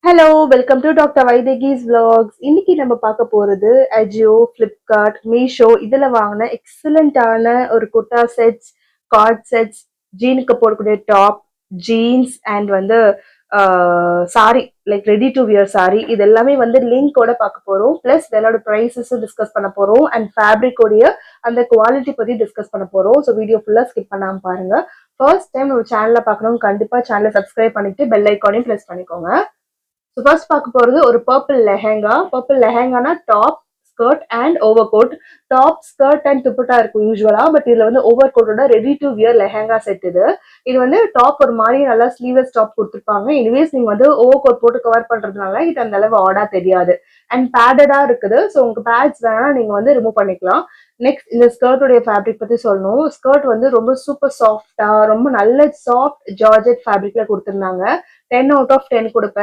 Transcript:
Hello welcome to doctor Vaidehi's vlogs. இன்னைக்கு நம்ம பார்க்க போறது அஜியோ, ஃப்ளிப்கார்ட், மீஷோ இதுல வாங்கின எக்ஸலண்டான ஒரு குர்தா செட்ஸ், கார்ட் செட்ஸ், ஜீனுக்கு போடக்கூடிய டாப், ஜீன்ஸ் அண்ட் வந்து sorry like ready to wear sorry இது எல்லாமே வந்து லிங்கோட பார்க்க போறோம். பிளஸ் இதோட ப்ரைஸஸும் டிஸ்கஸ் பண்ண போறோம் அண்ட் ஃபேப்ரிக்கோடைய அந்த குவாலிட்டி பத்தி டிஸ்கஸ் பண்ண போறோம். ஸோ வீடியோ ஃபுல்லா ஸ்கிப் பண்ணாம பாருங்க. ஃபர்ஸ்ட் டைம் நம்ம சேனலை பார்க்கணும், கண்டிப்பா சேனலை சப்ஸ்கிரைப் பண்ணிட்டு பெல் ஐக்கானையும் ப்ரெஸ் பண்ணிக்கோங்க. ஸோ ஃபர்ஸ்ட் பார்க்க போகிறது ஒரு பர்பிள் லெஹெங்கா. பர்பிள் லெஹெங்கானா top, skirt and overcoat. Top, skirt and dupatta இருக்கும் யூஸ்வலா, பட் இதுல வந்து ஓவர் கோட்டோட ready to wear lehenga set இது. இது வந்து டாப் ஒரு மாதிரி நல்லா ஸ்லீவ்லெஸ் டாப் கொடுத்துருப்பாங்க. இனிவேஸ் நீங்க வந்து ஓவர் கோட் போட்டு கவர் பண்றதுனால இது அந்த அளவு ஆடா தெரியாது. அண்ட் பேடடா இருக்குது. ஸோ உங்க பேட்ஸ் வேணா நீங்க வந்து ரிமூவ் பண்ணிக்கலாம். நெக்ஸ்ட் இந்த ஸ்கர்ட்டுடைய ஃபேப்ரிக் பத்தி சொல்லணும். ஸ்கர்ட் வந்து ரொம்ப சூப்பர் சாஃப்டா, ரொம்ப நல்ல சாஃப்ட் ஜார்ஜெட் ஃபேப்ரிக்ல கொடுத்துருந்தாங்க. 10 out of 10 கொடுப்பேன்.